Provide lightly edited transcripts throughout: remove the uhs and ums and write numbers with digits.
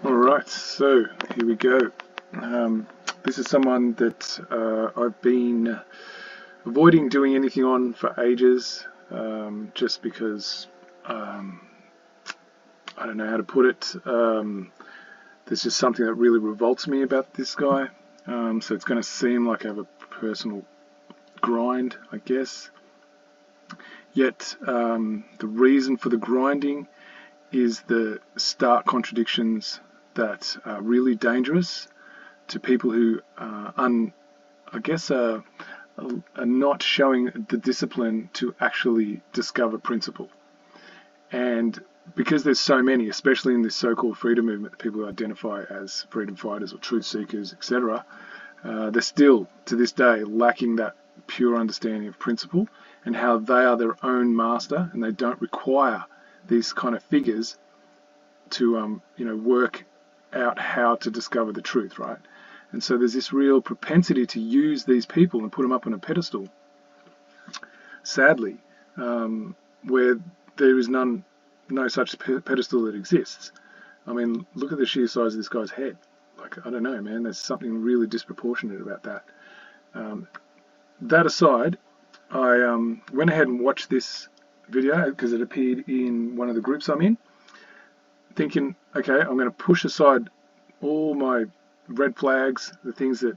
Alright, so here we go. This is someone that I've been avoiding doing anything on for ages, just because I don't know how to put it. There's just something that really revolts me about this guy. So it's going to seem like I have a personal grind, I guess. Yet the reason for the grinding is the stark contradictions that are really dangerous to people who are not showing the discipline to actually discover principle. And because there's so many, especially in this so-called freedom movement, that people identify as freedom fighters or truth seekers, etc., they're still, to this day, lacking that pure understanding of principle and how they are their own master, and they don't require these kind of figures to work out how to discover the truth, right? And so there's this real propensity to use these people and put them up on a pedestal, sadly, where there is no such pedestal that exists. I mean, look at the sheer size of this guy's head. Like, I don't know, man, there's something really disproportionate about that. That aside, I went ahead and watched this video because it appeared in one of the groups I'm in, thinking, okay, I'm going to push aside all my red flags, the things that,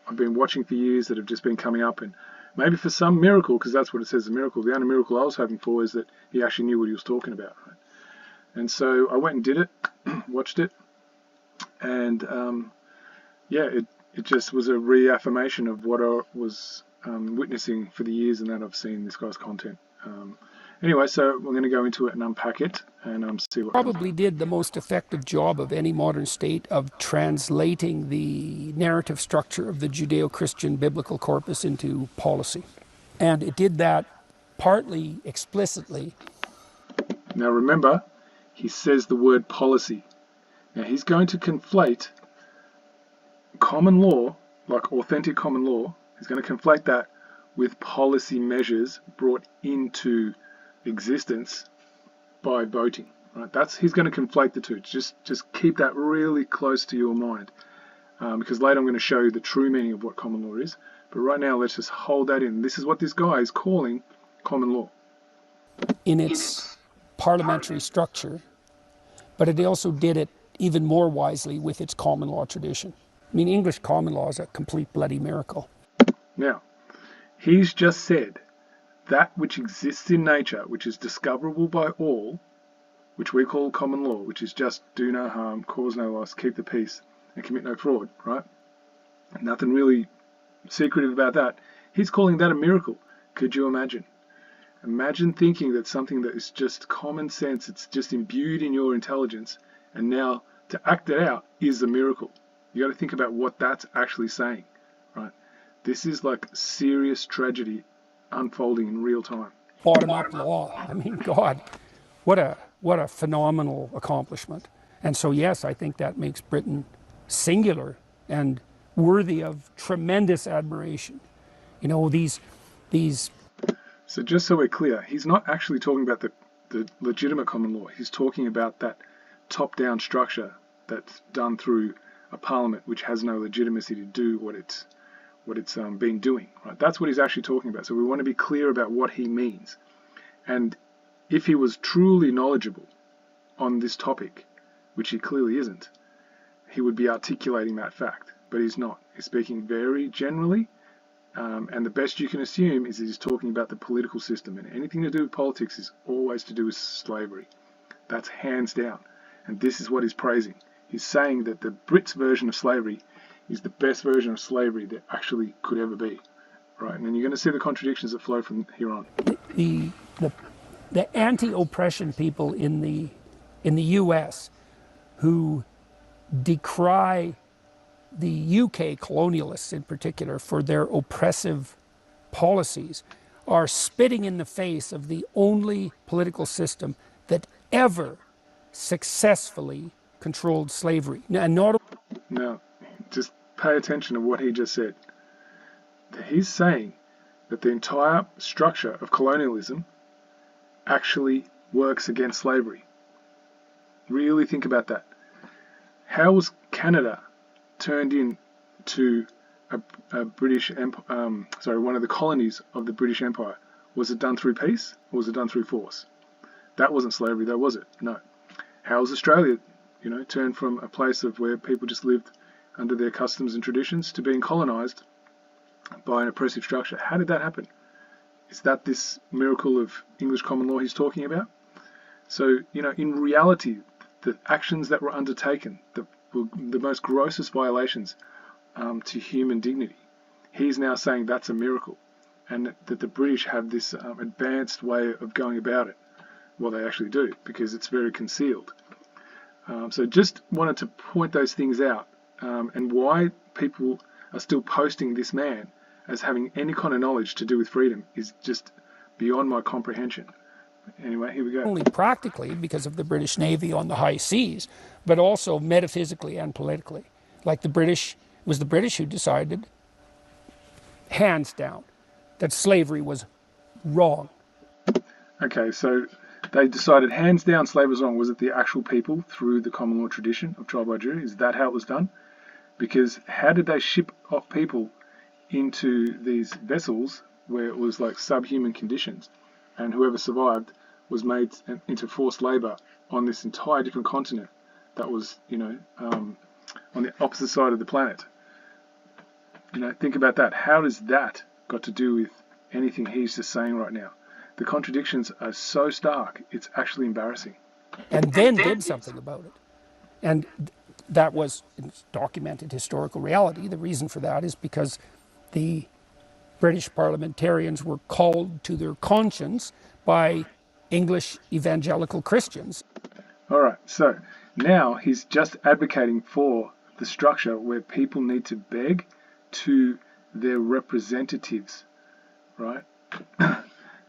I've been watching for years that have just been coming up, and maybe for some miracle, because that's what it says, a miracle. The only miracle I was hoping for is that he actually knew what he was talking about, right? And so I went and did it, watched it, and it just was a reaffirmation of what I was witnessing for the years and that I've seen this guy's content. Anyway, so we're going to go into it and unpack it and see what probably did the most effective job of any modern state of translating the narrative structure of the Judeo-Christian biblical corpus into policy. And it did that partly explicitly. Now remember, he says the word policy. Now he's going to conflate common law, like authentic common law, he's going to conflate that with policy measures brought into existence by voting. Right? He's going to conflate the two. Just keep that really close to your mind, because later I'm going to show you the true meaning of what common law is. But right now, let's just hold that in. This is what this guy is calling common law. In its parliamentary structure, but it also did it even more wisely with its common law tradition. I mean, English common law is a complete bloody miracle. Now, he's just said that which exists in nature, which is discoverable by all, which we call common law, which is just do no harm, cause no loss, keep the peace, and commit no fraud, right? Nothing really secretive about that. He's calling that a miracle. Could you imagine? Imagine thinking that something that is just common sense, it's just imbued in your intelligence, and now to act it out is a miracle. You got to think about what that's actually saying, right? This is like serious tragedy unfolding in real time. Bottom-up law. I mean, God, what a phenomenal accomplishment. And so, yes, I think that makes Britain singular and worthy of tremendous admiration. You know, these. So just so we're clear, he's not actually talking about the legitimate common law. He's talking about that top-down structure that's done through a parliament which has no legitimacy to do what it's been doing. Right? That's what he's actually talking about. So we want to be clear about what he means. And if he was truly knowledgeable on this topic, which he clearly isn't, he would be articulating that fact. But he's not. He's speaking very generally, and the best you can assume is he's talking about the political system, and anything to do with politics is always to do with slavery. That's hands down. And this is what he's praising. He's saying that the Brits' version of slavery is the best version of slavery that actually could ever be. Right? And then you're going to see the contradictions that flow from here on. The anti-oppression people in the U.S. who decry the UK colonialists in particular for their oppressive policies are spitting in the face of the only political system that ever successfully controlled slavery. Now, just pay attention to what he just said. He's saying that the entire structure of colonialism actually works against slavery. Really think about that. How was Canada turned into a British one of the colonies of the British Empire? Was it done through peace or was it done through force? That wasn't slavery, though, was it? No. How was Australia, turned from a place of where people just lived under their customs and traditions to being colonised by an oppressive structure? How did that happen? Is that this miracle of English common law he's talking about? So, in reality, the actions that were undertaken, the most grossest violations to human dignity, he's now saying that's a miracle, and that the British have this advanced way of going about it. Well, they actually do, because it's very concealed. So just wanted to point those things out, and why people are still posting this man as having any kind of knowledge to do with freedom is just beyond my comprehension. Anyway, here we go. Only practically because of the British Navy on the high seas, but also metaphysically and politically. Like it was the British who decided, hands down, that slavery was wrong. Okay, so they decided hands down slavery was wrong. Was it the actual people through the common law tradition of trial by jury? Is that how it was done? Because how did they ship off people into these vessels where it was like subhuman conditions, and whoever survived was made into forced labour on this entire different continent that was, on the opposite side of the planet? Think about that. How does that got to do with anything he's just saying right now? The contradictions are so stark, it's actually embarrassing. And then did something about it. And that was documented historical reality. The reason for that is because the British parliamentarians were called to their conscience by English evangelical Christians. All right, so now he's just advocating for the structure where people need to beg to their representatives, right?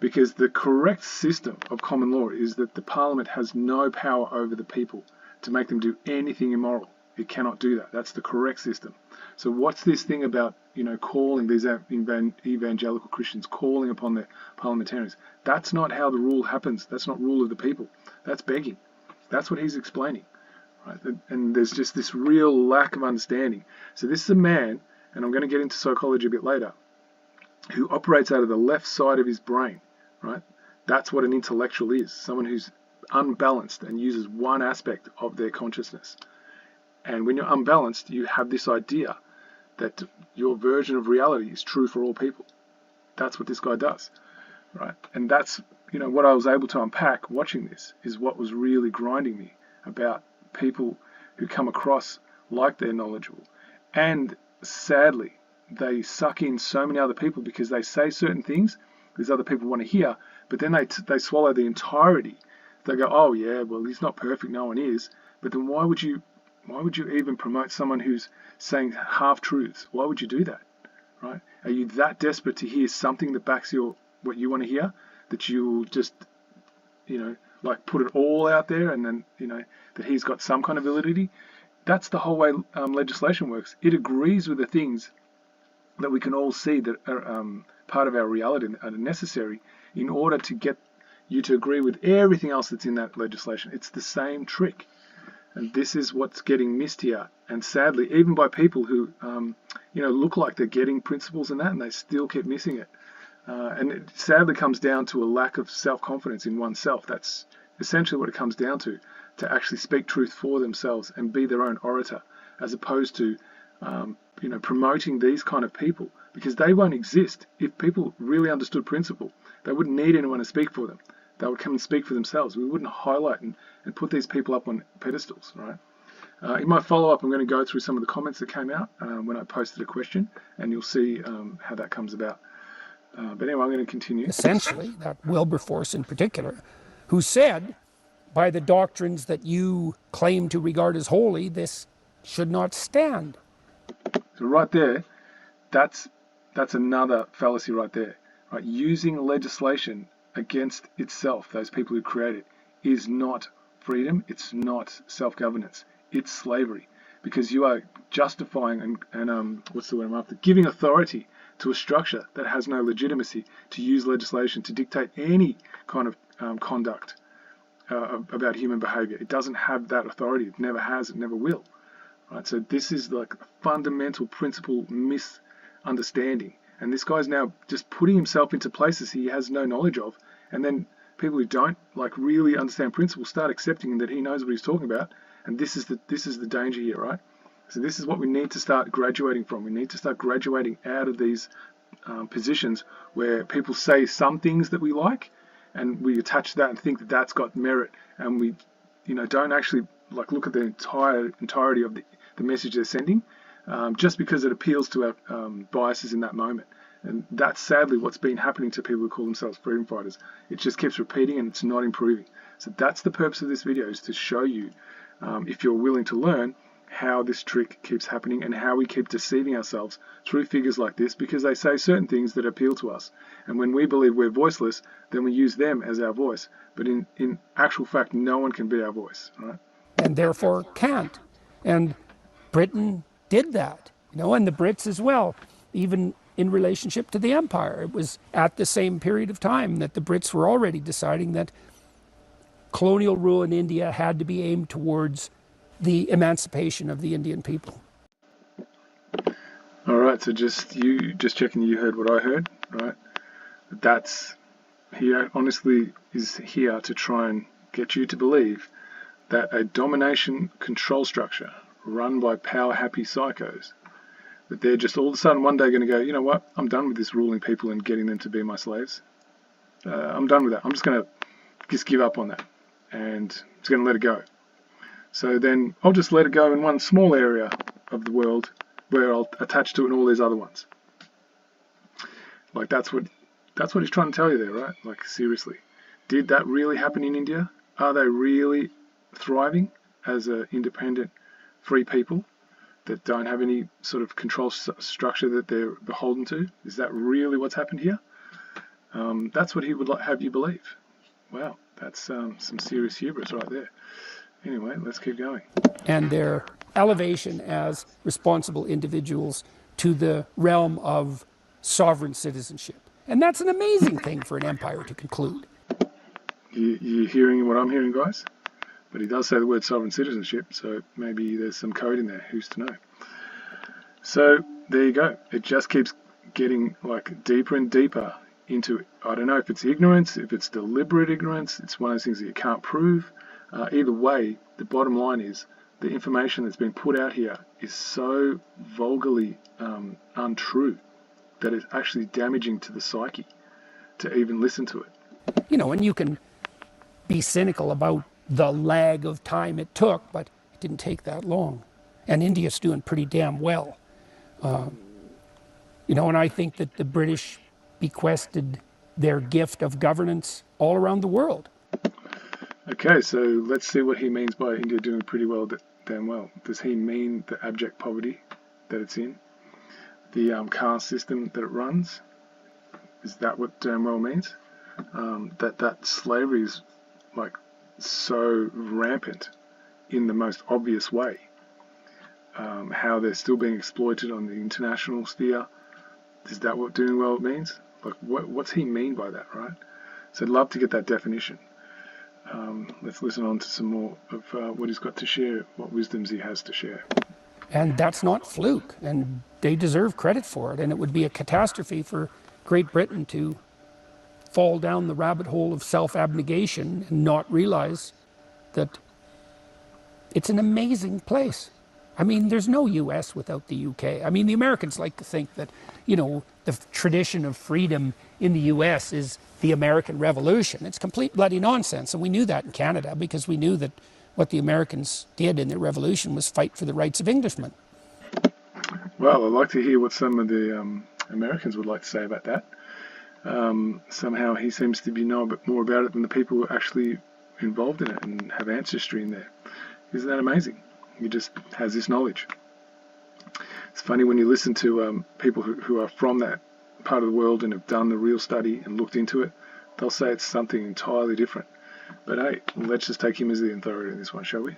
Because the correct system of common law is that the parliament has no power over the people to make them do anything immoral. It cannot do that. That's the correct system. So what's this thing about, calling these evangelical Christians, calling upon their parliamentarians? That's not how the rule happens. That's not rule of the people. That's begging. That's what he's explaining. Right? And there's just this real lack of understanding. So this is a man, and I'm going to get into psychology a bit later, who operates out of the left side of his brain, right? That's what an intellectual is, someone who's unbalanced and uses one aspect of their consciousness. And when you're unbalanced, you have this idea that your version of reality is true for all people. That's what this guy does, right? And that's, what I was able to unpack watching this is what was really grinding me about people who come across like they're knowledgeable. And sadly, they suck in so many other people because they say certain things these other people want to hear, but then they swallow the entirety. They go, oh yeah, well, he's not perfect, no one is. But then why would you even promote someone who's saying half-truths? Why would you do that, right? Are you that desperate to hear something that backs what you want to hear, that you'll just, put it all out there, and then, that he's got some kind of validity? That's the whole way legislation works. It agrees with the things that we can all see that are part of our reality and are necessary in order to get you to agree with everything else that's in that legislation. It's the same trick. And this is what's getting missed here. And sadly, even by people who, look like they're getting principles and that, and they still keep missing it. And it sadly comes down to a lack of self-confidence in oneself. That's essentially what it comes down to actually speak truth for themselves and be their own orator, as opposed to, promoting these kind of people, because they won't exist. If people really understood principle, they wouldn't need anyone to speak for them. They would come and speak for themselves. We wouldn't highlight and put these people up on pedestals, right? In my follow-up, I'm going to go through some of the comments that came out when I posted a question, and you'll see how that comes about. But anyway, I'm going to continue. Essentially, that Wilberforce in particular, who said, by the doctrines that you claim to regard as holy, this should not stand. So right there, that's another fallacy right there. Right? Using legislation against itself, those people who create it, is not freedom. It's not self-governance. It's slavery, because you are justifying and what's the word I'm after? Giving authority to a structure that has no legitimacy to use legislation to dictate any kind of conduct about human behavior. It doesn't have that authority. It never has. It never will. Right? So this is like a fundamental principle misunderstanding. And this guy's now just putting himself into places he has no knowledge of. And then people who don't like really understand principles start accepting that he knows what he's talking about. And this is the danger here, right? So this is what we need to start graduating from. We need to start graduating out of these positions where people say some things that we like, and we attach that and think that that's got merit, and we, don't actually like look at the entirety of the message they're sending, just because it appeals to our biases in that moment. And that's sadly what's been happening to people who call themselves freedom fighters. It just keeps repeating and it's not improving. So that's the purpose of this video, is to show you, if you're willing to learn, how this trick keeps happening and how we keep deceiving ourselves through figures like this, because they say certain things that appeal to us. And when we believe we're voiceless, then we use them as our voice. But in actual fact, no one can be our voice, right? And therefore can't. And Britain did that, and the Brits as well, even in relationship to the empire. It was at the same period of time that the Brits were already deciding that colonial rule in India had to be aimed towards the emancipation of the Indian people. All right, so just checking you heard what I heard, right? He honestly is here to try and get you to believe that a domination control structure run by power-happy psychos, that they're just all of a sudden one day going to go, you know what, I'm done with this ruling people and getting them to be my slaves. I'm done with that. I'm just going to give up on that and just going to let it go. So then I'll just let it go in one small area of the world where I'll attach to it in all these other ones. Like that's what he's trying to tell you there, right? Like seriously, did that really happen in India? Are they really thriving as an independent, free people that don't have any sort of control structure that they're beholden to? Is that really what's happened here? That's what he would have you believe. Wow, that's some serious hubris right there. Anyway, let's keep going. And their elevation as responsible individuals to the realm of sovereign citizenship. And that's an amazing thing for an empire to conclude. You're hearing what I'm hearing, guys? But he does say the word sovereign citizenship, so maybe there's some code in there. Who's to know? So there you go. It just keeps getting like deeper and deeper into it. I don't know if it's ignorance, if it's deliberate ignorance. It's one of those things that you can't prove. Either way, the bottom line is the information that's been put out here is so vulgarly untrue that it's actually damaging to the psyche to even listen to it. And you can be cynical about the lag of time it took, but it didn't take that long. And India's doing pretty damn well. And I think that the British bequested their gift of governance all around the world. Okay, so let's see what he means by India doing pretty well, damn well. Does he mean the abject poverty that it's in? The caste system that it runs? Is that what damn well means? That slavery is like so rampant in the most obvious way. How they're still being exploited on the international sphere. Is that what doing well means? Like what's he mean by that, right? So I'd love to get that definition. Let's listen on to some more of what he's got to share, what wisdoms he has to share. And that's not fluke, and they deserve credit for it. And it would be a catastrophe for Great Britain to fall down the rabbit hole of self-abnegation and not realize that it's an amazing place. I mean, there's no US without the UK. I mean, the Americans like to think that, the tradition of freedom in the US is the American Revolution. It's complete bloody nonsense. And we knew that in Canada because we knew that what the Americans did in their revolution was fight for the rights of Englishmen. Well, I'd like to hear what some of the Americans would like to say about that. Somehow he seems to know a bit more about it than the people who are actually involved in it and have ancestry in there. Isn't that amazing? He just has this knowledge. It's funny when you listen to people who are from that part of the world and have done the real study and looked into it, they'll say it's something entirely different. But hey, let's just take him as the authority in this one, shall we?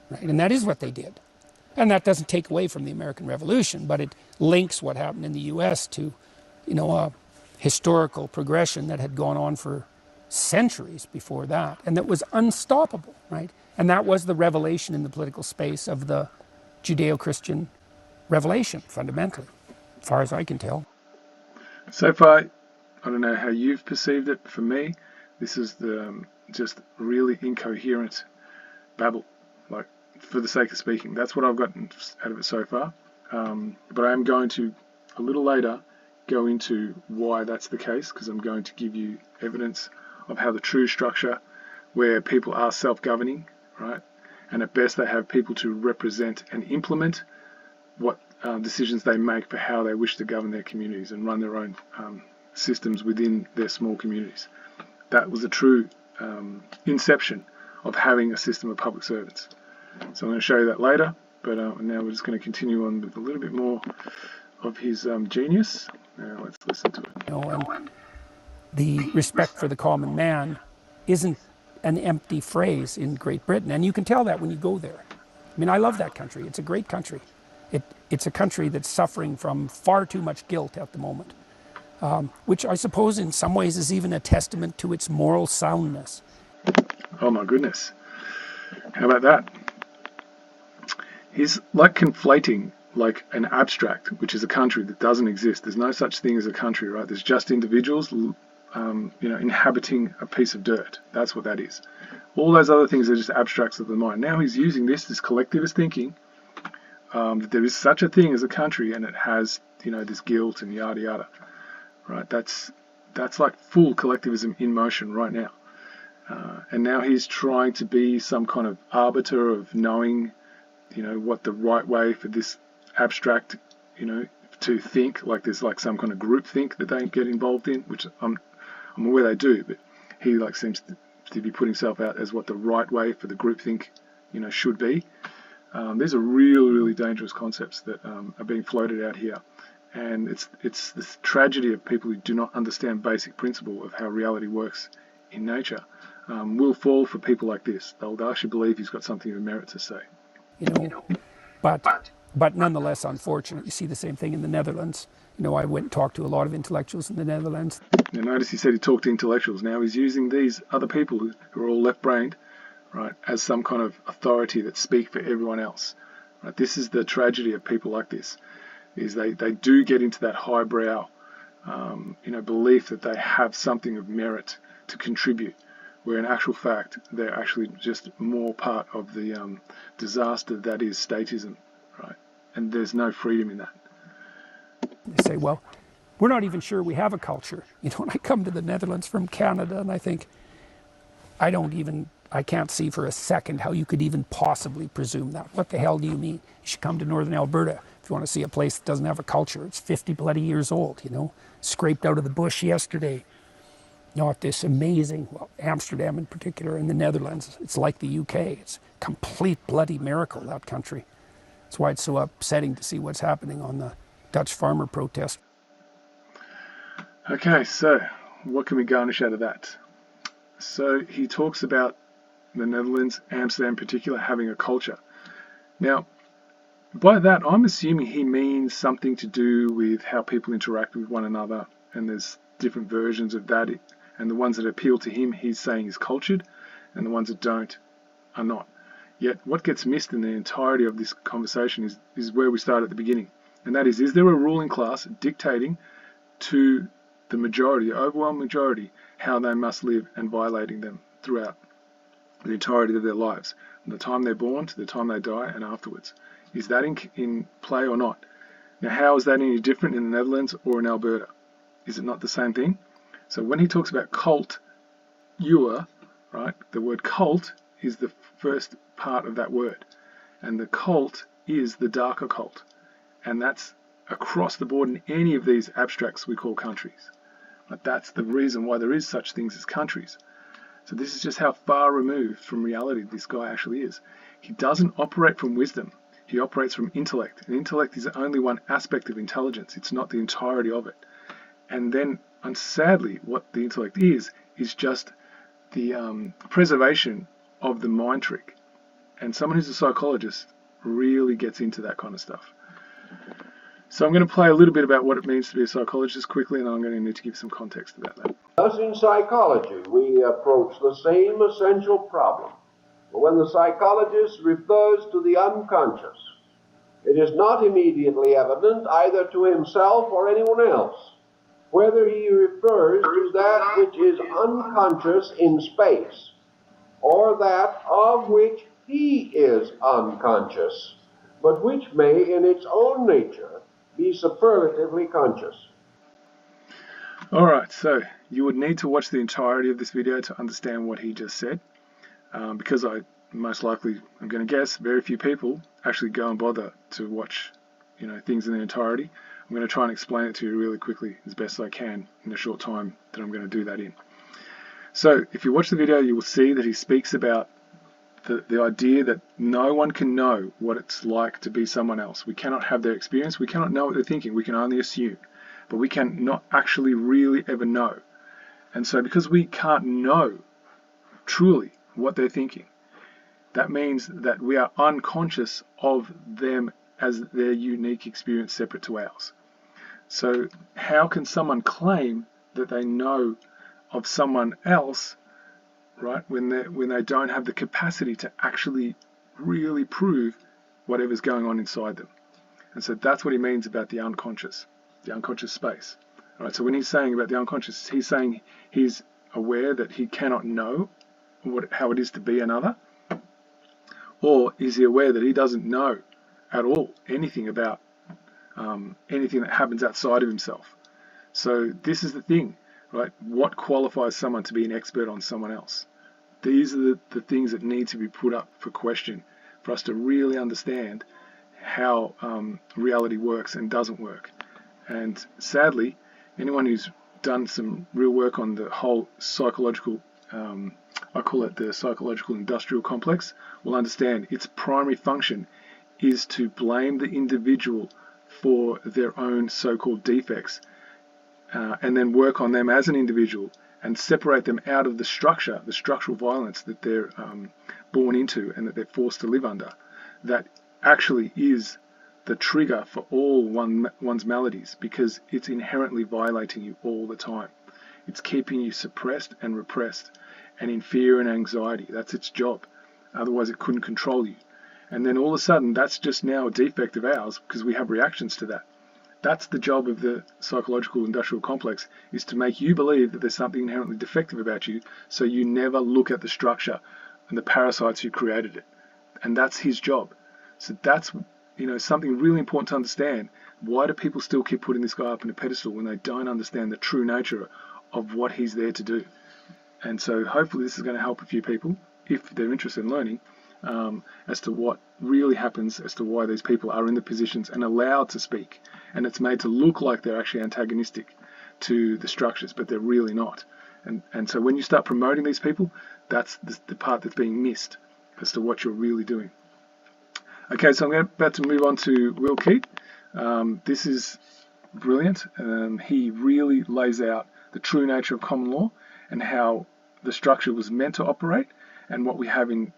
Right, and that is what they did. And that doesn't take away from the American Revolution, but it links what happened in the US to, a historical progression that had gone on for centuries before that, and that was unstoppable, right? And that was the revelation in the political space of the Judeo-Christian revelation, fundamentally, as far as I can tell. So far, I don't know how you've perceived it. For me, this is the just really incoherent babble, like for the sake of speaking. That's what I've gotten out of it so far. But I am going to, a little later, go into why that's the case, because I'm going to give you evidence of how the true structure, where people are self-governing, right, and at best they have people to represent and implement what decisions they make for how they wish to govern their communities and run their own systems within their small communities. That was the true inception of having a system of public servants. So I'm going to show you that later, but now we're just going to continue on with a little bit more of his genius. Now let's listen to it. And the respect for the common man isn't an empty phrase in Great Britain, and you can tell that when you go there. I mean, I love that country. It's a great country. It's a country that's suffering from far too much guilt at the moment, which I suppose in some ways is even a testament to its moral soundness. Oh my goodness. How about that? He's like conflating like an abstract, which is a country that doesn't exist. There's no such thing as a country, right? There's just individuals, inhabiting a piece of dirt. That's what that is. All those other things are just abstracts of the mind. Now he's using this collectivist thinking, that there is such a thing as a country, and it has, this guilt and yada yada, right? That's like full collectivism in motion right now. And now he's trying to be some kind of arbiter of knowing, what the right way for this abstract, to think. Like there's like some kind of group think that they get involved in, which I'm aware they do, but he like seems to be putting himself out as what the right way for the group think, should be. These are really, really dangerous concepts that are being floated out here. And it's this tragedy of people who do not understand basic principle of how reality works in nature. Will fall for people like this. They'll actually believe he's got something of merit to say. But nonetheless, unfortunate. You see the same thing in the Netherlands. I went and talked to a lot of intellectuals in the Netherlands. Now notice he said he talked to intellectuals. Now he's using these other people who are all left-brained, right, as some kind of authority that speak for everyone else. Right? This is the tragedy of people like this, is they do get into that highbrow, belief that they have something of merit to contribute, where in actual fact they're actually just more part of the disaster that is statism, right? And there's no freedom in that. They say, well, we're not even sure we have a culture. When I come to the Netherlands from Canada, and I think, I can't see for a second how you could even possibly presume that. What the hell do you mean? You should come to northern Alberta if you want to see a place that doesn't have a culture. It's 50 bloody years old, scraped out of the bush yesterday. Not this amazing, Amsterdam in particular, in the Netherlands, it's like the UK. It's a complete bloody miracle, that country. That's why it's so upsetting to see what's happening on the Dutch farmer protest. Okay, so what can we garnish out of that? So he talks about the Netherlands, Amsterdam in particular, having a culture. Now, by that, I'm assuming he means something to do with how people interact with one another, and there's different versions of that, and the ones that appeal to him, he's saying is cultured, and the ones that don't are not. Yet, what gets missed in the entirety of this conversation is where we start at the beginning, and that is there a ruling class dictating to the majority, the overwhelming majority, how they must live and violating them throughout the entirety of their lives, from the time they're born to the time they die and afterwards? Is that in play or not? Now, how is that any different in the Netherlands or in Alberta? Is it not the same thing? So when he talks about cult, right, the word cult is the first part of that word. And the cult is the darker cult. And that's across the board in any of these abstracts we call countries. But that's the reason why there is such things as countries. So this is just how far removed from reality this guy actually is. He doesn't operate from wisdom. He operates from intellect. And intellect is only one aspect of intelligence. It's not the entirety of it. And then, and sadly, what the intellect is just the preservation of the mind trick. And someone who's a psychologist really gets into that kind of stuff. So I'm going to play a little bit about what it means to be a psychologist quickly, and then I'm going to need to give some context about that. Thus, in psychology, we approach the same essential problem. When the psychologist refers to the unconscious, It is not immediately evident either to himself or anyone else whether he refers to that which is unconscious in space or that of which he is unconscious, but which may in its own nature be superlatively conscious. All right, so you would need to watch the entirety of this video to understand what he just said, because I most likely, I'm going to guess, very few people actually go and bother to watch, things in their entirety. I'm going to try and explain it to you really quickly as best I can in the short time that I'm going to do that in. So if you watch the video, you will see that he speaks about the idea that no one can know what it's like to be someone else. We cannot have their experience. We cannot know what they're thinking. We can only assume. But we can not actually really ever know. And so because we can't know truly what they're thinking, that means that we are unconscious of them as their unique experience separate to ours. So how can someone claim that they know of someone else, right, when they don't have the capacity to actually really prove whatever's going on inside them? And so that's what he means about the unconscious space. All right, so when he's saying about the unconscious, he's saying he's aware that he cannot know how it is to be another, or is he aware that he doesn't know at all anything about anything that happens outside of himself? So this is the thing, right? What qualifies someone to be an expert on someone else? These are the things that need to be put up for question for us to really understand how reality works and doesn't work. And sadly, anyone who's done some real work on the whole psychological, I call it the psychological industrial complex, will understand its primary function is to blame the individual for their own so-called defects, and then work on them as an individual and separate them out of the structural violence that they're born into and that they're forced to live under. That actually is the trigger for all one's maladies, because it's inherently violating you all the time. It's keeping you suppressed and repressed and in fear and anxiety. That's its job. Otherwise it couldn't control you. And then all of a sudden that's just now a defect of ours because we have reactions to that. That's the job of the psychological industrial complex, is to make you believe that there's something inherently defective about you, so you never look at the structure and the parasites who created it. And that's his job. So that's something really important to understand. Why do people still keep putting this guy up in a pedestal when they don't understand the true nature of what he's there to do? And so hopefully this is going to help a few people, if they're interested in learning, as to what really happens, as to why these people are in the positions and allowed to speak. And it's made to look like they're actually antagonistic to the structures, but they're really not. And so when you start promoting these people, that's the part that's being missed as to what you're really doing. Okay, so I'm about to move on to Will Keat. This is brilliant. He really lays out the true nature of common law and how the structure was meant to operate, and what we have in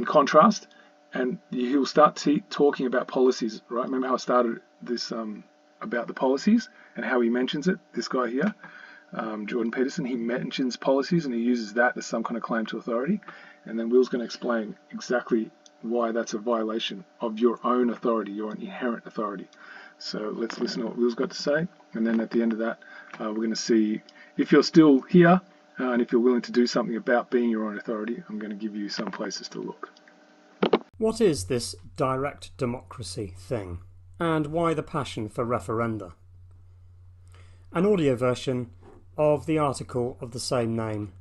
contrast. And he'll start talking about policies, right? Remember how I started this about the policies and how he mentions it? This guy here, Jordan Peterson, he mentions policies and he uses that as some kind of claim to authority. And then Will's going to explain exactly why that's a violation of your own authority, your inherent authority. So let's listen to what Will's got to say. And then at the end of that, we're going to see if you're still here and if you're willing to do something about being your own authority. I'm going to give you some places to look. What is this direct democracy thing, and why the passion for referenda? An audio version of the article of the same name,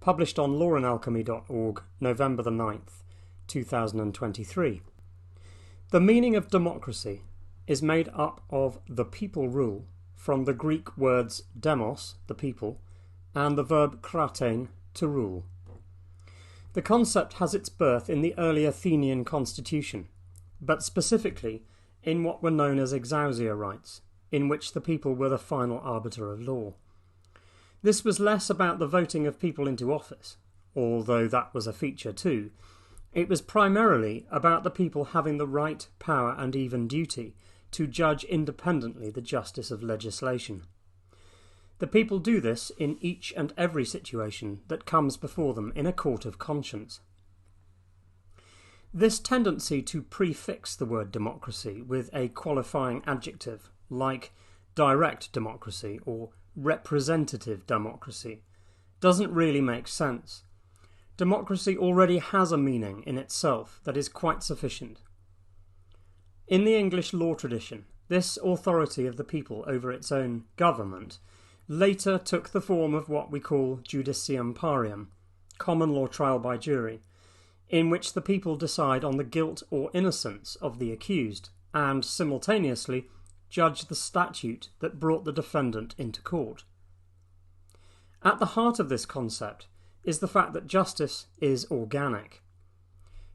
published on lawandalchemy.org, November the 9th, 2023. The meaning of democracy is made up of the people rule, from the Greek words demos, the people, and the verb kratein, to rule. The concept has its birth in the early Athenian constitution, but specifically in what were known as exousia rights, in which the people were the final arbiter of law. This was less about the voting of people into office, although that was a feature too. It was primarily about the people having the right, power, and even duty to judge independently the justice of legislation. The people do this in each and every situation that comes before them in a court of conscience. This tendency to prefix the word democracy with a qualifying adjective, like direct democracy or representative democracy, doesn't really make sense. Democracy already has a meaning in itself that is quite sufficient. In the English law tradition, this authority of the people over its own government later took the form of what we call judicium parium, common law trial by jury, in which the people decide on the guilt or innocence of the accused and simultaneously judge the statute that brought the defendant into court. At the heart of this concept is the fact that justice is organic.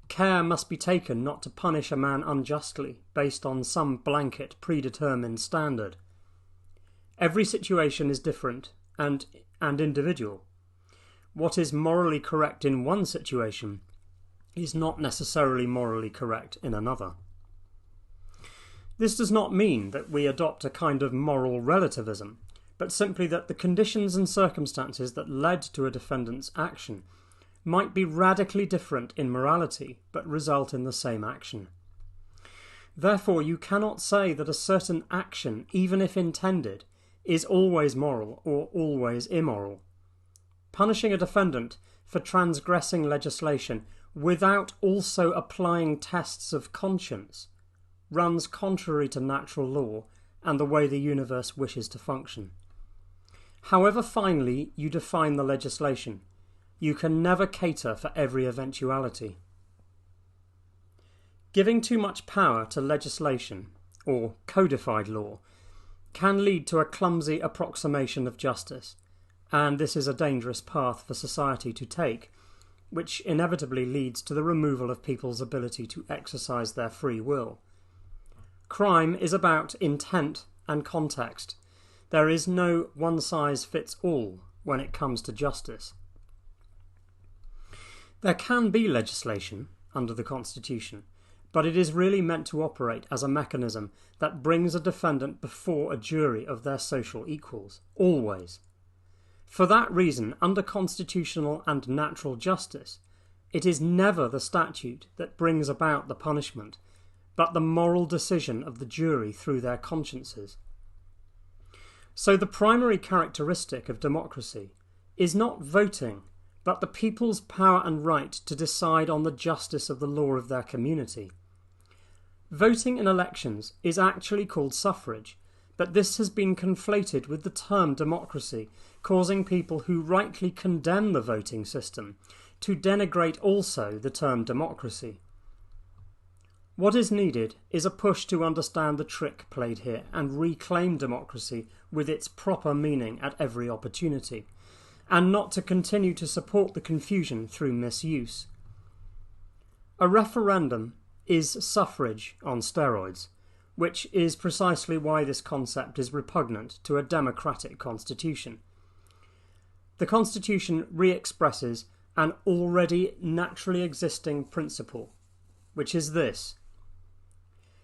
Care must be taken not to punish a man unjustly based on some blanket predetermined standard. Every situation is different and individual. What is morally correct in one situation is not necessarily morally correct in another. This does not mean that we adopt a kind of moral relativism, but simply that the conditions and circumstances that led to a defendant's action might be radically different in morality but result in the same action. Therefore, you cannot say that a certain action, even if intended, is always moral or always immoral. Punishing a defendant for transgressing legislation without also applying tests of conscience runs contrary to natural law and the way the universe wishes to function. However finely you define the legislation, you can never cater for every eventuality. Giving too much power to legislation, or codified law, can lead to a clumsy approximation of justice, and this is a dangerous path for society to take, which inevitably leads to the removal of people's ability to exercise their free will. Crime is about intent and context. There is no one-size-fits-all when it comes to justice. There can be legislation under the Constitution, but it is really meant to operate as a mechanism that brings a defendant before a jury of their social equals, always. For that reason, under constitutional and natural justice, it is never the statute that brings about the punishment, but the moral decision of the jury through their consciences. So the primary characteristic of democracy is not voting, but the people's power and right to decide on the justice of the law of their community. Voting in elections is actually called suffrage, but this has been conflated with the term democracy, causing people who rightly condemn the voting system to denigrate also the term democracy. What is needed is a push to understand the trick played here and reclaim democracy with its proper meaning at every opportunity, and not to continue to support the confusion through misuse. A referendum is suffrage on steroids, which is precisely why this concept is repugnant to a democratic constitution. The Constitution re-expresses an already naturally existing principle, which is this: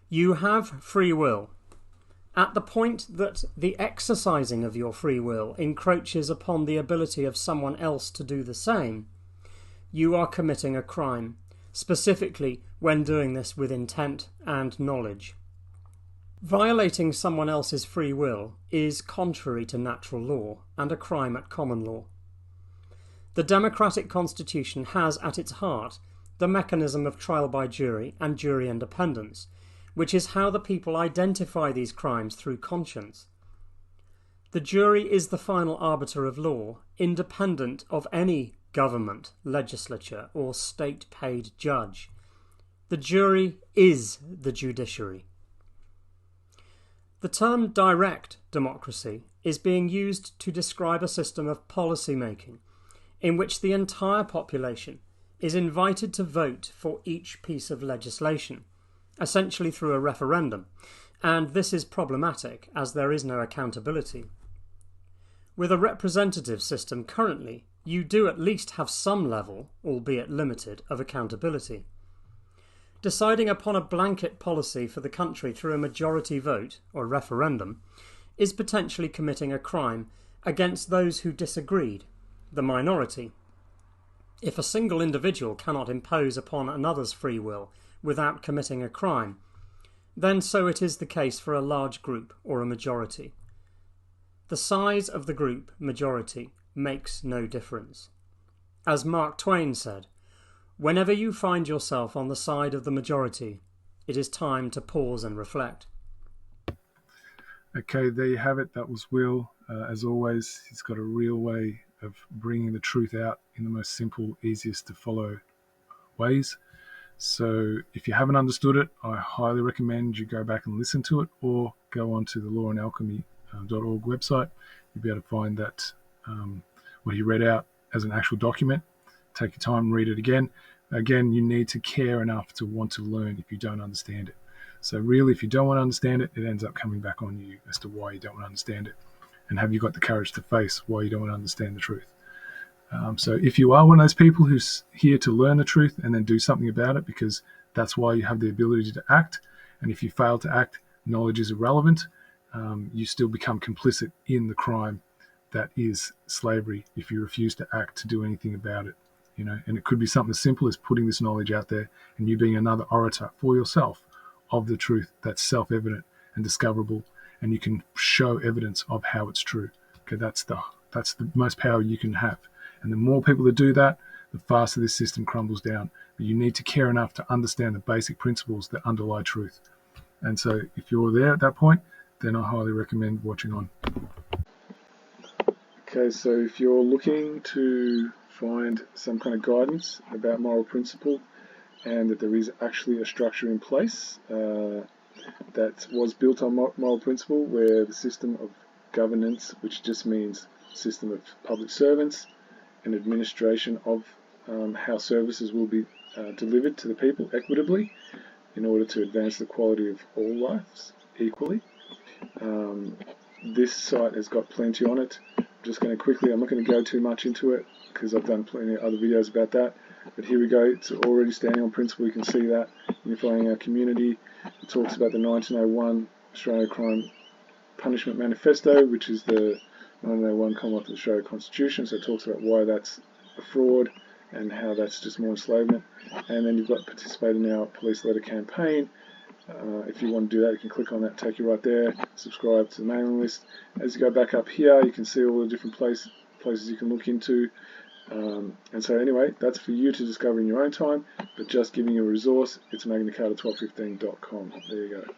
you have free will. At the point that the exercising of your free will encroaches upon the ability of someone else to do the same, you are committing a crime, specifically when doing this with intent and knowledge. Violating someone else's free will is contrary to natural law and a crime at common law. The democratic constitution has at its heart the mechanism of trial by jury and jury independence, which is how the people identify these crimes through conscience. The jury is the final arbiter of law, independent of any government, legislature, or state-paid judge. The jury is the judiciary. The term direct democracy is being used to describe a system of policy making in which the entire population is invited to vote for each piece of legislation, essentially through a referendum, and this is problematic as there is no accountability. With a representative system currently, you do at least have some level, albeit limited, of accountability. Deciding upon a blanket policy for the country through a majority vote, or referendum, is potentially committing a crime against those who disagreed, the minority. If a single individual cannot impose upon another's free will without committing a crime, then so it is the case for a large group or a majority. The size of the group majority makes no difference. As Mark Twain said, whenever you find yourself on the side of the majority, it is time to pause and reflect. Okay, there you have it. That was Will. As always, he's got a real way of bringing the truth out in the most simple, easiest to follow ways. So if you haven't understood it, I highly recommend you go back and listen to it, or go onto the lawandalchemy.org website. You'll be able to find that what he read out as an actual document. Take your time, read it again. Again, you need to care enough to want to learn if you don't understand it. So really, if you don't want to understand it, it ends up coming back on you as to why you don't want to understand it. And have you got the courage to face why you don't want to understand the truth? So if you are one of those people who's here to learn the truth and then do something about it, because that's why you have the ability to act, and if you fail to act, knowledge is irrelevant, you still become complicit in the crime that is slavery if you refuse to act to do anything about it. And it could be something as simple as putting this knowledge out there and you being another orator for yourself of the truth that's self-evident and discoverable, and you can show evidence of how it's true. Okay, that's the most power you can have. And the more people that do that, the faster this system crumbles down. But you need to care enough to understand the basic principles that underlie truth. And so if you're there at that point, then I highly recommend watching on. Okay, so if you're looking to find some kind of guidance about moral principle, and that there is actually a structure in place that was built on moral principle, where the system of governance, which just means system of public servants, and administration of how services will be delivered to the people equitably in order to advance the quality of all lives equally. This site has got plenty on it. I'm just going to quickly, I'm not going to go too much into it because I've done plenty of other videos about that. But here we go, it's already standing on principle, you can see that. Unifying our community. It talks about the 1901 Australia Crime Punishment Manifesto, which is the 1901 Commonwealth of Australia Constitution, so it talks about why that's a fraud and how that's just more enslavement. And then you've got participate in our police letter campaign. If you want to do that, you can click on that, take you right there, subscribe to the mailing list. As you go back up here, you can see all the different places you can look into. And so anyway, that's for you to discover in your own time, but just giving you a resource. It's magnacarta1215.com. There you go.